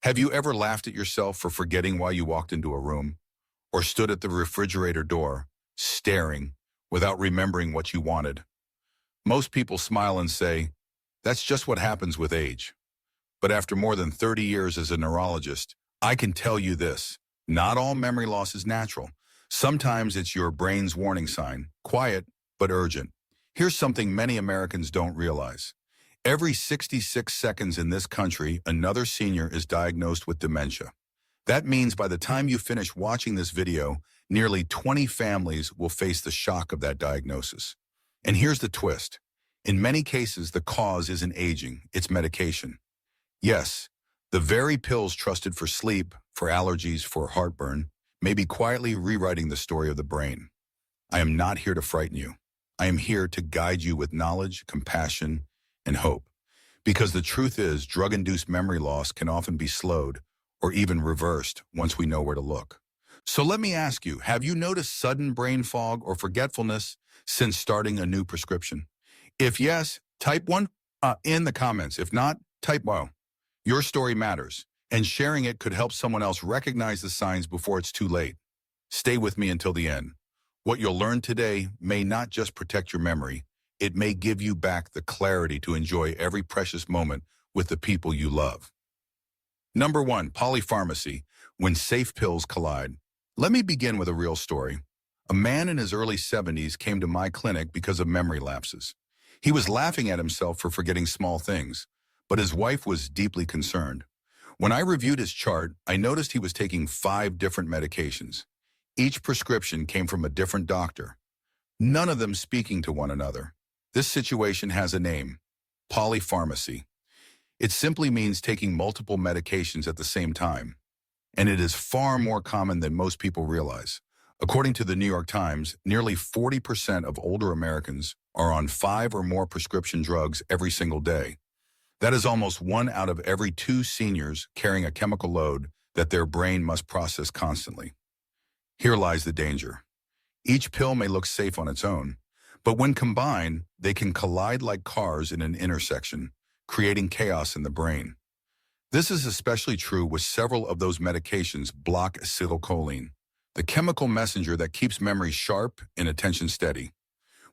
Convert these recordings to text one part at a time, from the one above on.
Have you ever laughed at yourself for forgetting why you walked into a room, or stood at the refrigerator door, staring, without remembering what you wanted? Most people smile and say, "That's just what happens with age." But after more than 30 years as a neurologist, I can tell you this: not all memory loss is natural. Sometimes it's your brain's warning sign, quiet but urgent. Here's something many Americans don't realize. Every 66 seconds in this country, another senior is diagnosed with dementia. That means by the time you finish watching this video, nearly 20 families will face the shock of that diagnosis. And here's the twist. In many cases, the cause isn't aging, it's medication. Yes, the very pills trusted for sleep, for allergies, for heartburn, may be quietly rewriting the story of the brain. I am not here to frighten you. I am here to guide you with knowledge, compassion, and hope. Because the truth is, drug-induced memory loss can often be slowed or even reversed once we know where to look. So let me ask you, have you noticed sudden brain fog or forgetfulness since starting a new prescription? If yes, type 1 in the comments. If not, type wow. Your story matters, and sharing it could help someone else recognize the signs before it's too late. Stay with me until the end. What you'll learn today may not just protect your memory, it may give you back the clarity to enjoy every precious moment with the people you love. Number 1, polypharmacy, when safe pills collide. Let me begin with a real story. A man in his early 70s came to my clinic because of memory lapses. He was laughing at himself for forgetting small things, but his wife was deeply concerned. When I reviewed his chart, I noticed he was taking 5 different medications. Each prescription came from a different doctor, none of them speaking to one another. This situation has a name: polypharmacy. It simply means taking multiple medications at the same time, and it is far more common than most people realize. According to the New York Times, nearly 40% of older Americans are on 5 or more prescription drugs every single day. That is almost 1 out of every 2 seniors carrying a chemical load that their brain must process constantly. Here lies the danger. Each pill may look safe on its own, but when combined, they can collide like cars in an intersection, creating chaos in the brain. This is especially true with several of those medications block acetylcholine, the chemical messenger that keeps memory sharp and attention steady.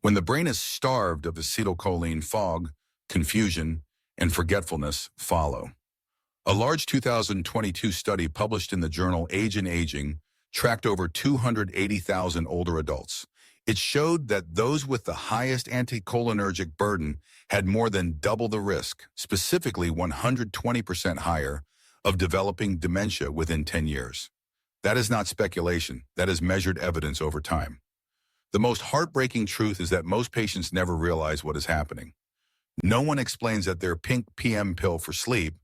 When the brain is starved of acetylcholine, fog, confusion, and forgetfulness follow. A large 2022 study published in the journal Age and Aging tracked over 280,000 older adults. It showed that those with the highest anticholinergic burden had more than double the risk, specifically 120% higher, of developing dementia within 10 years. That is not speculation, that is measured evidence over time. The most heartbreaking truth is that most patients never realize what is happening. No one explains that their pink PM pill for sleep,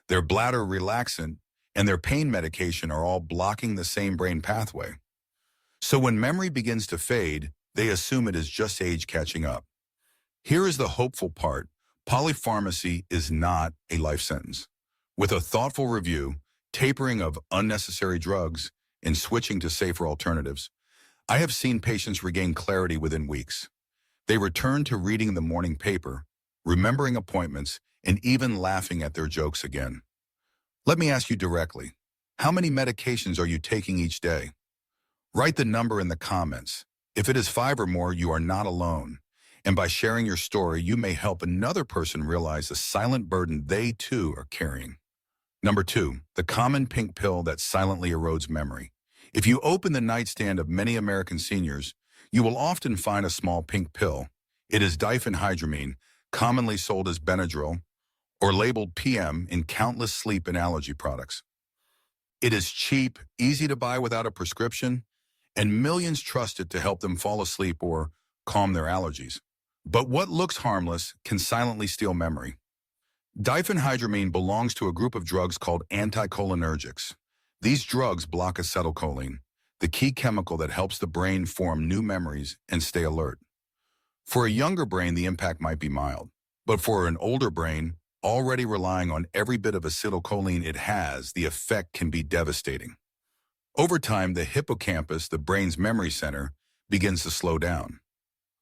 their bladder relaxant, and their pain medication are all blocking the same brain pathway. So when memory begins to fade, they assume it is just age catching up. Here is the hopeful part: polypharmacy is not a life sentence. With a thoughtful review, tapering of unnecessary drugs, and switching to safer alternatives, I have seen patients regain clarity within weeks. They return to reading the morning paper, remembering appointments, and even laughing at their jokes again. Let me ask you directly, how many medications are you taking each day? Write the number in the comments. If it is 5 or more, you are not alone. And by sharing your story, you may help another person realize the silent burden they too are carrying. Number 2, the common pink pill that silently erodes memory. If you open the nightstand of many American seniors, you will often find a small pink pill. It is diphenhydramine, commonly sold as Benadryl, or labeled PM in countless sleep and allergy products. It is cheap, easy to buy without a prescription, and millions trust it to help them fall asleep or calm their allergies. But what looks harmless can silently steal memory. Diphenhydramine belongs to a group of drugs called anticholinergics. These drugs block acetylcholine, the key chemical that helps the brain form new memories and stay alert. For a younger brain, the impact might be mild, but for an older brain, already relying on every bit of acetylcholine it has, the effect can be devastating. Over time, the hippocampus, the brain's memory center, begins to slow down.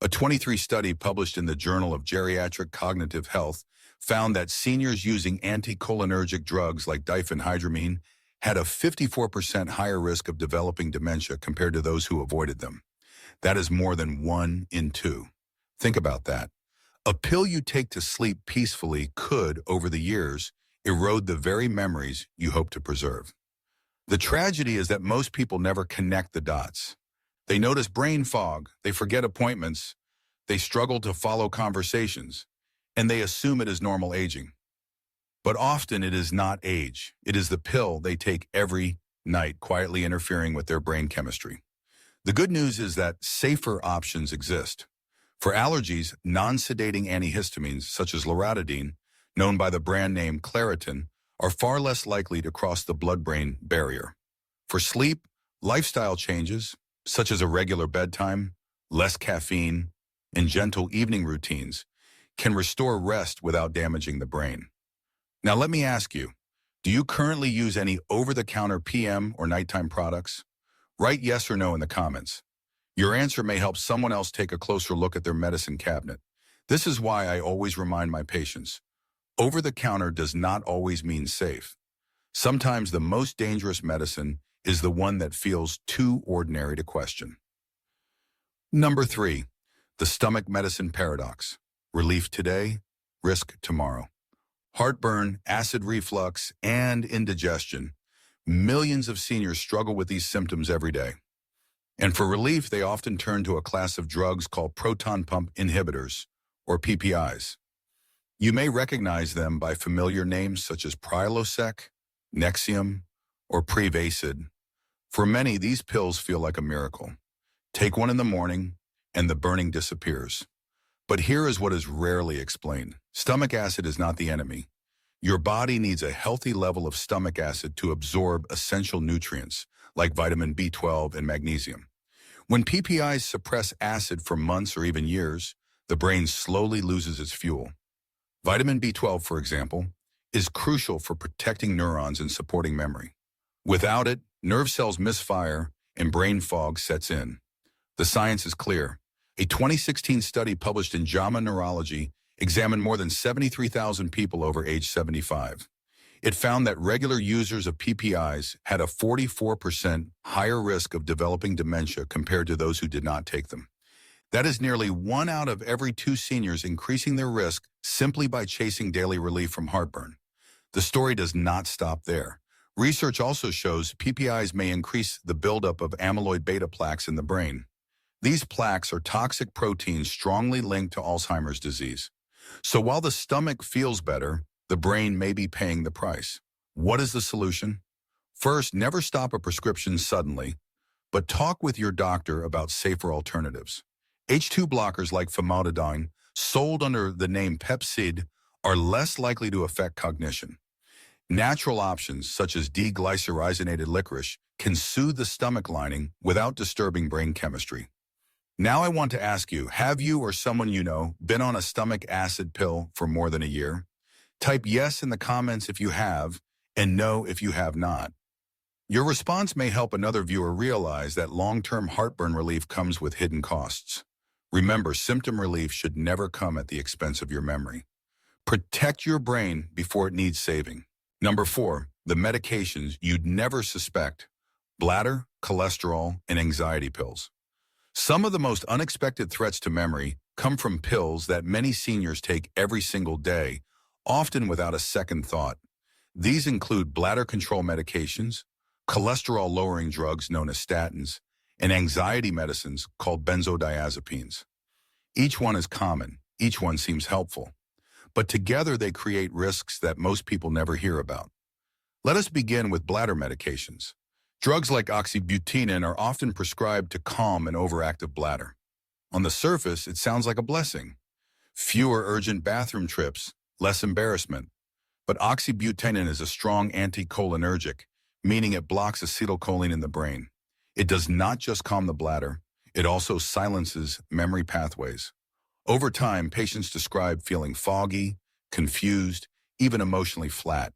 A 23 study published in the Journal of Geriatric Cognitive Health found that seniors using anticholinergic drugs like diphenhydramine had a 54% higher risk of developing dementia compared to those who avoided them. That is more than 1 in 2. Think about that. A pill you take to sleep peacefully could, over the years, erode the very memories you hope to preserve. The tragedy is that most people never connect the dots. They notice brain fog, they forget appointments, they struggle to follow conversations, and they assume it is normal aging. But often it is not age. It is the pill they take every night, quietly interfering with their brain chemistry. The good news is that safer options exist. For allergies, non-sedating antihistamines such as loratadine, known by the brand name Claritin, are far less likely to cross the blood-brain barrier. For sleep, lifestyle changes, such as a regular bedtime, less caffeine, and gentle evening routines, can restore rest without damaging the brain. Now let me ask you, do you currently use any over-the-counter PM or nighttime products? Write yes or no in the comments. Your answer may help someone else take a closer look at their medicine cabinet. This is why I always remind my patients, over-the-counter does not always mean safe. Sometimes the most dangerous medicine is the one that feels too ordinary to question. Number 3, the stomach medicine paradox. Relief today, risk tomorrow. Heartburn, acid reflux, and indigestion. Millions of seniors struggle with these symptoms every day. And for relief, they often turn to a class of drugs called proton pump inhibitors, or PPIs. You may recognize them by familiar names such as Prilosec, Nexium, or Prevacid. For many, these pills feel like a miracle. Take one in the morning, and the burning disappears. But here is what is rarely explained. Stomach acid is not the enemy. Your body needs a healthy level of stomach acid to absorb essential nutrients, like vitamin B12 and magnesium. When PPIs suppress acid for months or even years, the brain slowly loses its fuel. Vitamin B12, for example, is crucial for protecting neurons and supporting memory. Without it, nerve cells misfire and brain fog sets in. The science is clear. A 2016 study published in JAMA Neurology examined more than 73,000 people over age 75. It found that regular users of PPIs had a 44% higher risk of developing dementia compared to those who did not take them. That is nearly 1 out of every 2 seniors increasing their risk simply by chasing daily relief from heartburn. The story does not stop there. Research also shows PPIs may increase the buildup of amyloid beta plaques in the brain. These plaques are toxic proteins strongly linked to Alzheimer's disease. So while the stomach feels better, the brain may be paying the price. What is the solution? First, never stop a prescription suddenly, but talk with your doctor about safer alternatives. H2 blockers like famotidine, sold under the name Pepcid, are less likely to affect cognition. Natural options such as D-glycyrrhizated licorice can soothe the stomach lining without disturbing brain chemistry. Now I want to ask you, have you or someone you know been on a stomach acid pill for more than a year? Type yes in the comments if you have, and no if you have not. Your response may help another viewer realize that long-term heartburn relief comes with hidden costs. Remember, symptom relief should never come at the expense of your memory. Protect your brain before it needs saving. Number 4, the medications you'd never suspect: bladder, cholesterol, and anxiety pills. Some of the most unexpected threats to memory come from pills that many seniors take every single day, often without a second thought. These include bladder control medications, cholesterol-lowering drugs known as statins, and anxiety medicines called benzodiazepines. Each one is common, each one seems helpful, but together they create risks that most people never hear about. Let us begin with bladder medications. Drugs like oxybutynin are often prescribed to calm an overactive bladder. On the surface, it sounds like a blessing. Fewer urgent bathroom trips, less embarrassment. But oxybutynin is a strong anticholinergic, meaning it blocks acetylcholine in the brain. It does not just calm the bladder, it also silences memory pathways. Over time, patients describe feeling foggy, confused, even emotionally flat.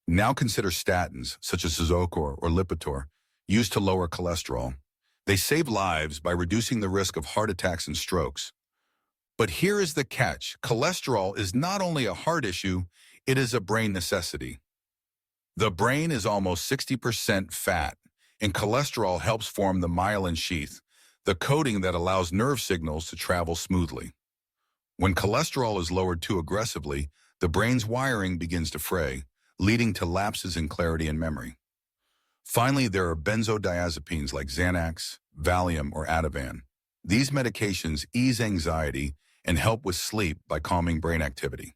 Now consider statins, such as Zocor or Lipitor, used to lower cholesterol. They save lives by reducing the risk of heart attacks and strokes. But here is the catch. Cholesterol is not only a heart issue, it is a brain necessity. The brain is almost 60% fat, and cholesterol helps form the myelin sheath, the coating that allows nerve signals to travel smoothly. When cholesterol is lowered too aggressively, the brain's wiring begins to fray, leading to lapses in clarity and memory. Finally, there are benzodiazepines like Xanax, Valium, or Ativan. These medications ease anxiety and help with sleep by calming brain activity.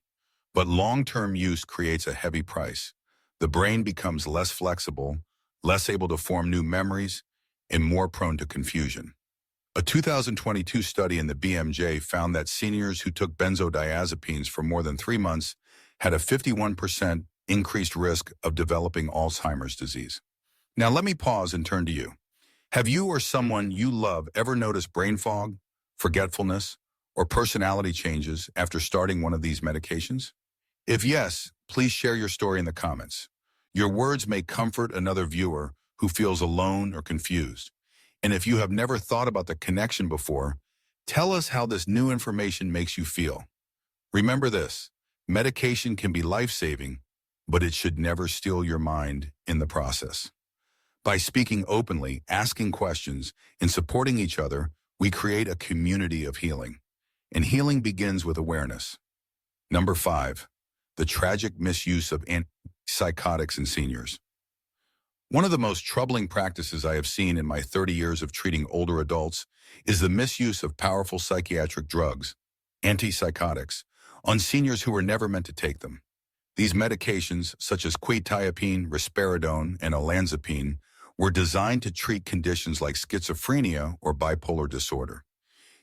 But long-term use creates a heavy price. The brain becomes less flexible, less able to form new memories, and more prone to confusion. A 2022 study in the BMJ found that seniors who took benzodiazepines for more than 3 months had a 51% increased risk of developing Alzheimer's disease. Now let me pause and turn to you. Have you or someone you love ever noticed brain fog, forgetfulness, or personality changes after starting one of these medications? If yes, please share your story in the comments. Your words may comfort another viewer who feels alone or confused. And if you have never thought about the connection before, tell us how this new information makes you feel. Remember this, medication can be life-saving, but it should never steal your mind in the process. By speaking openly, asking questions, and supporting each other, we create a community of healing. And healing begins with awareness. Number 5, the tragic misuse of antipsychotics in seniors. One of the most troubling practices I have seen in my 30 years of treating older adults is the misuse of powerful psychiatric drugs, antipsychotics, on seniors who were never meant to take them. These medications, such as quetiapine, risperidone, and olanzapine, were designed to treat conditions like schizophrenia or bipolar disorder.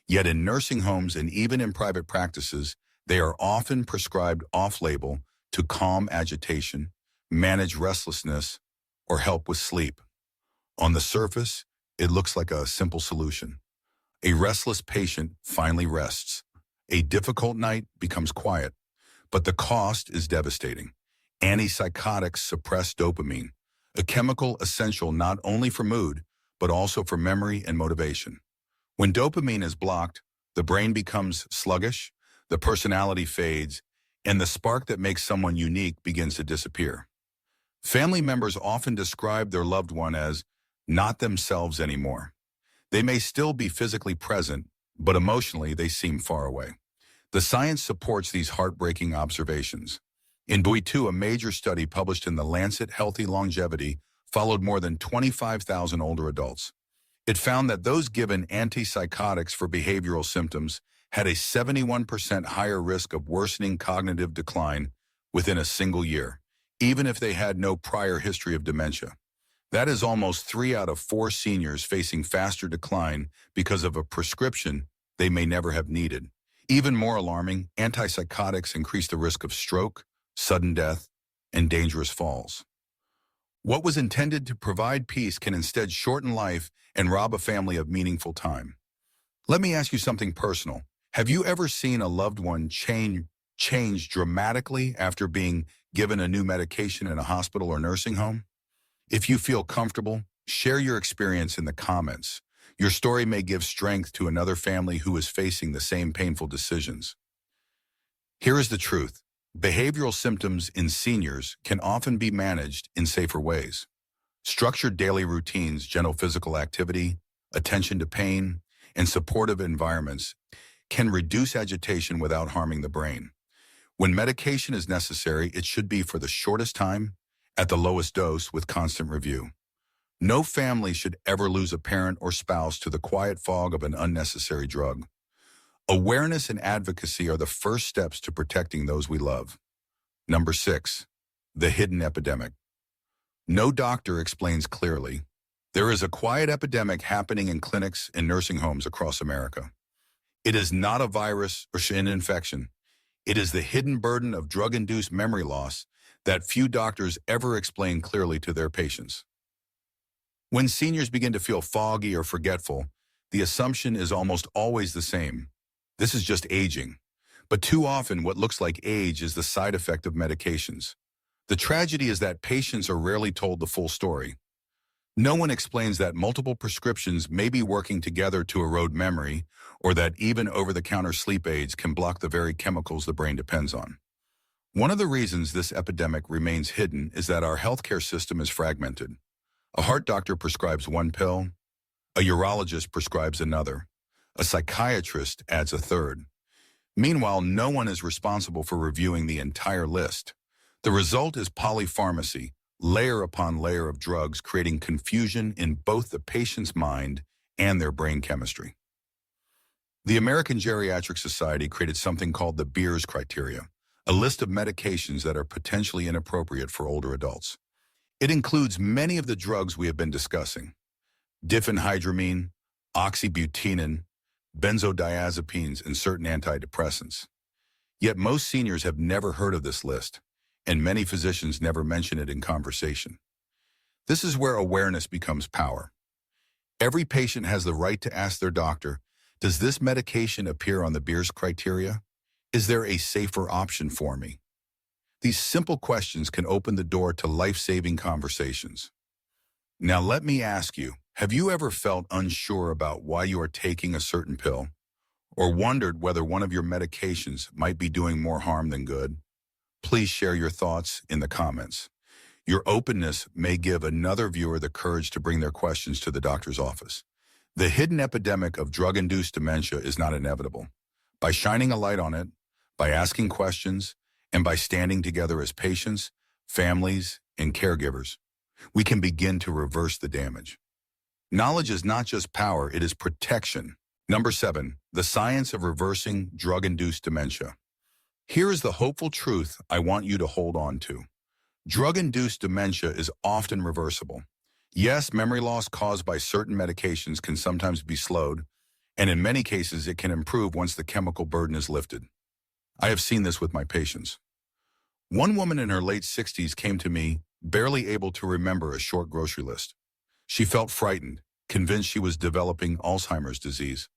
Yet in nursing homes and even in private practices, they are often prescribed off-label to calm agitation, manage restlessness, or help with sleep. On the surface, it looks like a simple solution. A restless patient finally rests. A difficult night becomes quiet. But the cost is devastating. Antipsychotics suppress dopamine, a chemical essential not only for mood, but also for memory and motivation. When dopamine is blocked, the brain becomes sluggish, the personality fades, and the spark that makes someone unique begins to disappear. Family members often describe their loved one as not themselves anymore. They may still be physically present, but emotionally they seem far away. The science supports these heartbreaking observations. In 2022, a major study published in the Lancet Healthy Longevity followed more than 25,000 older adults. It found that those given antipsychotics for behavioral symptoms had a 71% higher risk of worsening cognitive decline within a single year, even if they had no prior history of dementia. That is almost 3 out of 4 seniors facing faster decline because of a prescription they may never have needed. Even more alarming, antipsychotics increase the risk of stroke, sudden death, and dangerous falls. What was intended to provide peace can instead shorten life and rob a family of meaningful time. Let me ask you something personal. Have you ever seen a loved one change dramatically after being given a new medication in a hospital or nursing home? If you feel comfortable, share your experience in the comments. Your story may give strength to another family who is facing the same painful decisions. Here is the truth. Behavioral symptoms in seniors can often be managed in safer ways. Structured daily routines, gentle physical activity, attention to pain, and supportive environments can reduce agitation without harming the brain. When medication is necessary, it should be for the shortest time, at the lowest dose, with constant review. No family should ever lose a parent or spouse to the quiet fog of an unnecessary drug. Awareness and advocacy are the first steps to protecting those we love. Number 6, the hidden epidemic. No doctor explains clearly. There is a quiet epidemic happening in clinics and nursing homes across America. It is not a virus or an infection. It is the hidden burden of drug-induced memory loss that few doctors ever explain clearly to their patients. When seniors begin to feel foggy or forgetful, the assumption is almost always the same. This is just aging. But too often, what looks like age is the side effect of medications. The tragedy is that patients are rarely told the full story. No one explains that multiple prescriptions may be working together to erode memory, or that even over-the-counter sleep aids can block the very chemicals the brain depends on. One of the reasons this epidemic remains hidden is that our healthcare system is fragmented. A heart doctor prescribes one pill, a urologist prescribes another, a psychiatrist adds a third. Meanwhile, no one is responsible for reviewing the entire list. The result is polypharmacy, layer upon layer of drugs, creating confusion in both the patient's mind and their brain chemistry. The American Geriatric Society created something called the Beers criteria, a list of medications that are potentially inappropriate for older adults. It includes many of the drugs we have been discussing: diphenhydramine, oxybutynin, benzodiazepines, and certain antidepressants. Yet most seniors have never heard of this list, and many physicians never mention it in conversation. This is where awareness becomes power. Every patient has the right to ask their doctor, does this medication appear on the Beers criteria? Is there a safer option for me? These simple questions can open the door to life-saving conversations. Now let me ask you, have you ever felt unsure about why you are taking a certain pill, or wondered whether one of your medications might be doing more harm than good? Please share your thoughts in the comments. Your openness may give another viewer the courage to bring their questions to the doctor's office. The hidden epidemic of drug-induced dementia is not inevitable. By shining a light on it, by asking questions, and by standing together as patients, families, and caregivers, we can begin to reverse the damage. Knowledge is not just power, it is protection. Number 7, the science of reversing drug-induced dementia. Here is the hopeful truth I want you to hold on to. Drug-induced dementia is often reversible. Yes, memory loss caused by certain medications can sometimes be slowed, and in many cases it can improve once the chemical burden is lifted. I have seen this with my patients. One woman in her late 60s came to me, barely able to remember a short grocery list. She felt frightened, convinced she was developing Alzheimer's disease.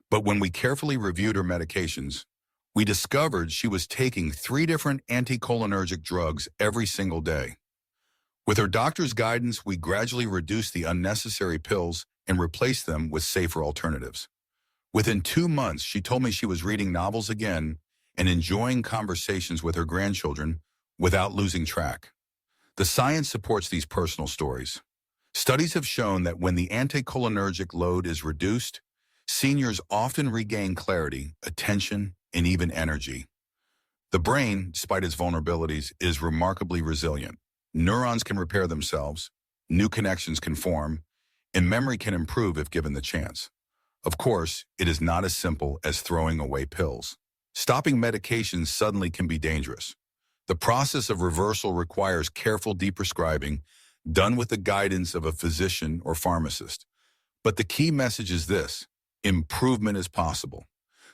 But when we carefully reviewed her medications, we discovered she was taking 3 different anticholinergic drugs every single day. With her doctor's guidance, we gradually reduced the unnecessary pills and replaced them with safer alternatives. Within 2 months, she told me she was reading novels again and enjoying conversations with her grandchildren without losing track. The science supports these personal stories. Studies have shown that when the anticholinergic load is reduced, seniors often regain clarity, attention, and even energy. The brain, despite its vulnerabilities, is remarkably resilient. Neurons can repair themselves, new connections can form, and memory can improve if given the chance. Of course, it is not as simple as throwing away pills. Stopping medications suddenly can be dangerous. The process of reversal requires careful deprescribing, done with the guidance of a physician or pharmacist. But the key message is this: improvement is possible.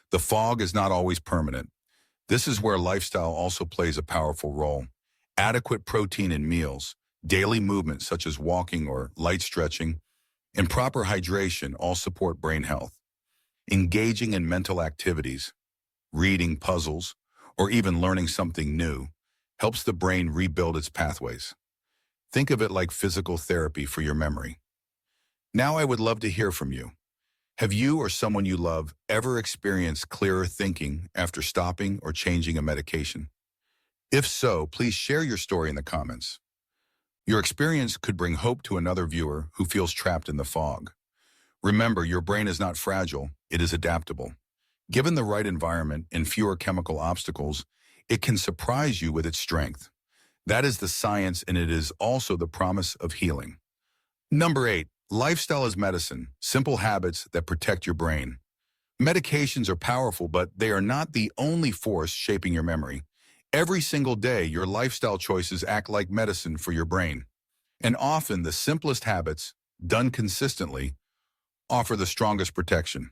The fog is not always permanent. This is where lifestyle also plays a powerful role. Adequate protein in meals, daily movement such as walking or light stretching, and proper hydration all support brain health. Engaging in mental activities, reading puzzles, or even learning something new helps the brain rebuild its pathways. Think of it like physical therapy for your memory. Now I would love to hear from you. Have you or someone you love ever experienced clearer thinking after stopping or changing a medication? If so, please share your story in the comments. Your experience could bring hope to another viewer who feels trapped in the fog. Remember, your brain is not fragile, it is adaptable. Given the right environment and fewer chemical obstacles, it can surprise you with its strength. That is the science, and it is also the promise of healing. Number 8, lifestyle is medicine, simple habits that protect your brain. Medications are powerful, but they are not the only force shaping your memory. Every single day, your lifestyle choices act like medicine for your brain. And often, the simplest habits, done consistently, offer the strongest protection.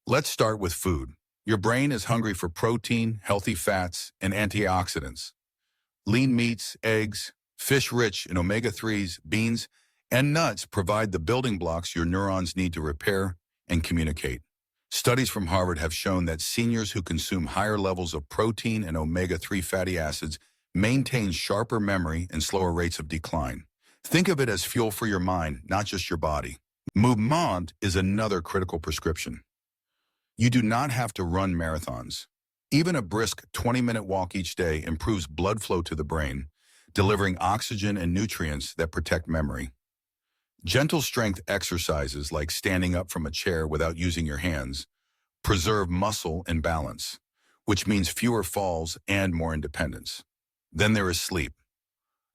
Let's start with food. Your brain is hungry for protein, healthy fats, and antioxidants. Lean meats, eggs, fish rich in omega-3s, beans, and nuts provide the building blocks your neurons need to repair and communicate. Studies from Harvard have shown that seniors who consume higher levels of protein and omega-3 fatty acids maintain sharper memory and slower rates of decline. Think of it as fuel for your mind, not just your body. Movement is another critical prescription. You do not have to run marathons. Even a brisk 20-minute walk each day improves blood flow to the brain, delivering oxygen and nutrients that protect memory. Gentle strength exercises like standing up from a chair without using your hands preserve muscle and balance, which means fewer falls and more independence. Then there is sleep.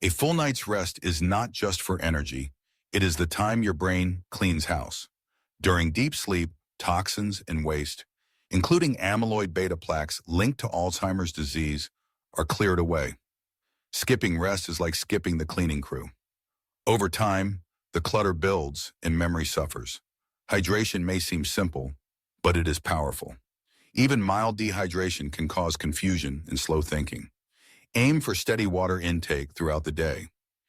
A full night's rest is not just for energy, it is the time your brain cleans house. During deep sleep, toxins and waste, including amyloid beta plaques linked to Alzheimer's disease, are cleared away. Skipping rest is like skipping the cleaning crew. Over time, the clutter builds and memory suffers. Hydration may seem simple, but it is powerful. Even mild dehydration can cause confusion and slow thinking. Aim for steady water intake throughout the day.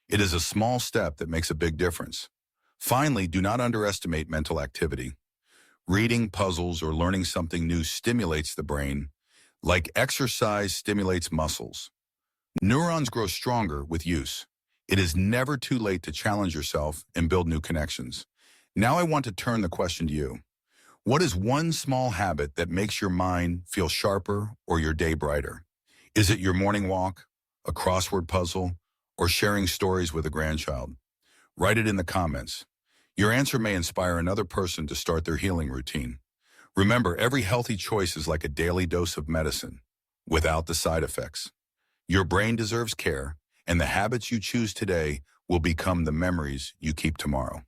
It is a small step that makes a big difference. Finally, do not underestimate mental activity. Reading, puzzles, or learning something new stimulates the brain, like exercise stimulates muscles. Neurons grow stronger with use. It is never too late to challenge yourself and build new connections. Now I want to turn the question to you. What is one small habit that makes your mind feel sharper or your day brighter? Is it your morning walk, a crossword puzzle, or sharing stories with a grandchild? Write it in the comments. Your answer may inspire another person to start their healing routine. Remember, every healthy choice is like a daily dose of medicine, without the side effects. Your brain deserves care, and the habits you choose today will become the memories you keep tomorrow.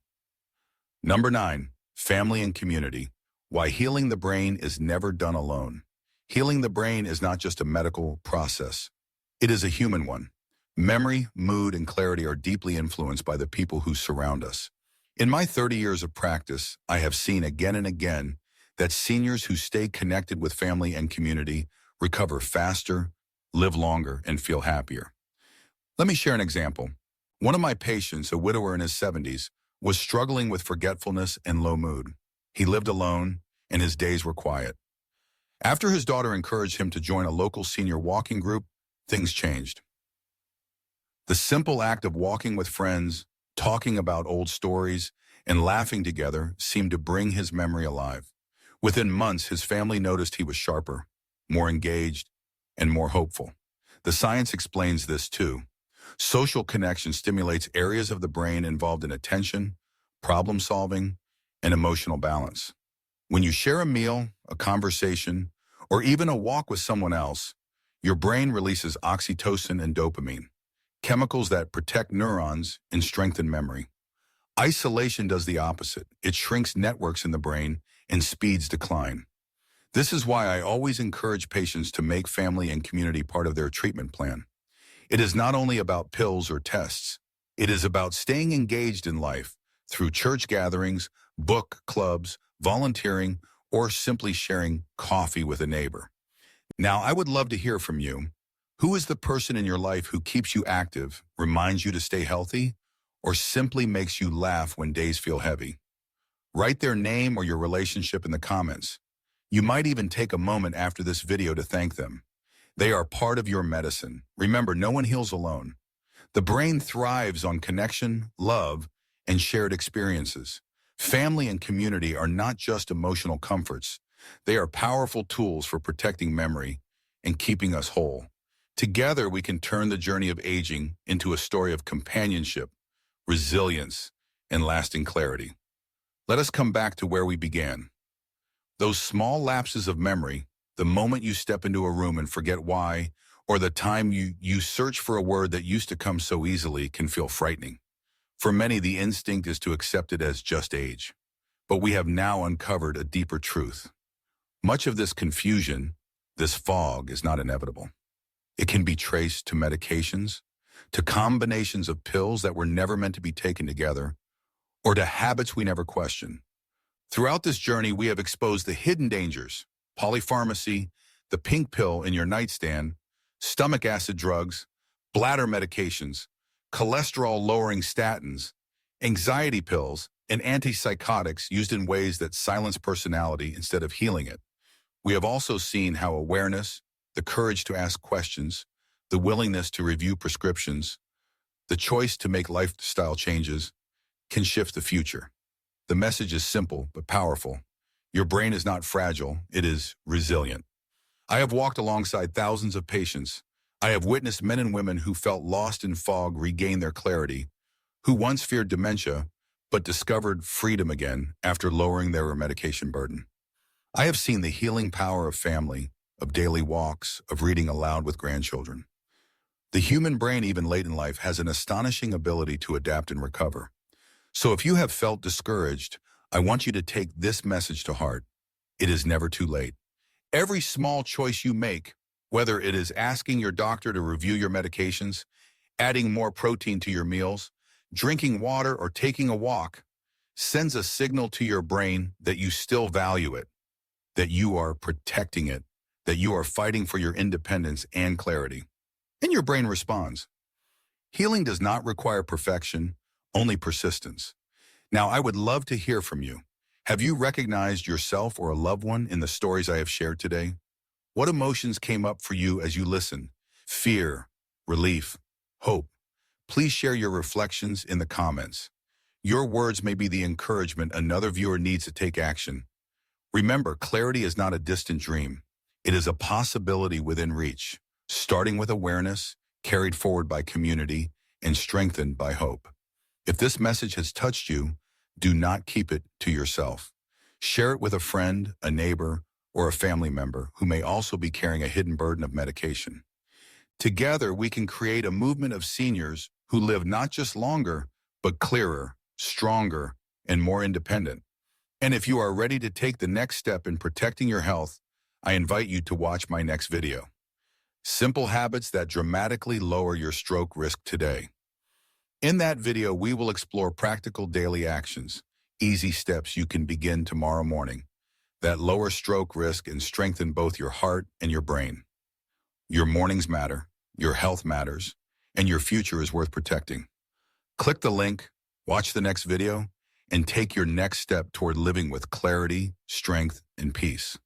Number 9, family and community. Why healing the brain is never done alone. Healing the brain is not just a medical process. It is a human one. Memory, mood, and clarity are deeply influenced by the people who surround us. In my 30 years of practice, I have seen again and again that seniors who stay connected with family and community recover faster, live longer, and feel happier. Let me share an example. One of my patients, a widower in his 70s, was struggling with forgetfulness and low mood. He lived alone, and his days were quiet. After his daughter encouraged him to join a local senior walking group, things changed. The simple act of walking with friends, talking about old stories, and laughing together seemed to bring his memory alive. Within months, his family noticed he was sharper, more engaged, and more hopeful. The science explains this too. Social connection stimulates areas of the brain involved in attention, problem solving, and emotional balance. When you share a meal, a conversation, or even a walk with someone else, your brain releases oxytocin and dopamine, chemicals that protect neurons and strengthen memory. Isolation does the opposite. It shrinks networks in the brain and speeds decline. This is why I always encourage patients to make family and community part of their treatment plan. It is not only about pills or tests. It is about staying engaged in life through church gatherings, book clubs, volunteering, or simply sharing coffee with a neighbor. Now, I would love to hear from you. Who is the person in your life who keeps you active, reminds you to stay healthy, or simply makes you laugh when days feel heavy? Write their name or your relationship in the comments. You might even take a moment after this video to thank them. They are part of your medicine. Remember, no one heals alone. The brain thrives on connection, love, and shared experiences. Family and community are not just emotional comforts. They are powerful tools for protecting memory and keeping us whole. Together, we can turn the journey of aging into a story of companionship, resilience, and lasting clarity. Let us come back to where we began. Those small lapses of memory, the moment you step into a room and forget why, or the time you search for a word that used to come so easily, can feel frightening. For many, the instinct is to accept it as just age. But we have now uncovered a deeper truth. Much of this confusion, this fog, is not inevitable. It can be traced to medications, to combinations of pills that were never meant to be taken together, or to habits we never questioned. Throughout this journey, we have exposed the hidden dangers: polypharmacy, the pink pill in your nightstand, stomach acid drugs, bladder medications, cholesterol-lowering statins, anxiety pills, and antipsychotics used in ways that silence personality instead of healing it. We have also seen how awareness, the courage to ask questions, the willingness to review prescriptions, The choice to make lifestyle changes can shift the future. The message is simple but powerful. Your brain is not fragile, it is resilient. I have walked alongside thousands of patients. I have witnessed men and women who felt lost in fog regain their clarity, who once feared dementia but discovered freedom again after lowering their medication burden. I have seen the healing power of family, of daily walks, of reading aloud with grandchildren. The human brain, even late in life, has an astonishing ability to adapt and recover. So if you have felt discouraged, I want you to take this message to heart. It is never too late. Every small choice you make, whether it is asking your doctor to review your medications, adding more protein to your meals, drinking water, or taking a walk, sends a signal to your brain that you still value it, that you are protecting it, that you are fighting for your independence and clarity. And your brain responds. Healing does not require perfection, only persistence. Now, I would love to hear from you. Have you recognized yourself or a loved one in the stories I have shared today? What emotions came up for you as you listened? Fear, relief, hope. Please share your reflections in the comments. Your words may be the encouragement another viewer needs to take action. Remember, clarity is not a distant dream. It is a possibility within reach, starting with awareness, carried forward by community, and strengthened by hope. If this message has touched you, do not keep it to yourself. Share it with a friend, a neighbor, or a family member who may also be carrying a hidden burden of medication. Together, we can create a movement of seniors who live not just longer, but clearer, stronger, and more independent. And if you are ready to take the next step in protecting your health, I invite you to watch my next video. Simple habits that dramatically lower your stroke risk today. In that video, we will explore practical daily actions, easy steps you can begin tomorrow morning, that lower stroke risk and strengthen both your heart and your brain. Your mornings matter, your health matters, and your future is worth protecting. Click the link, watch the next video, and take your next step toward living with clarity, strength, and peace.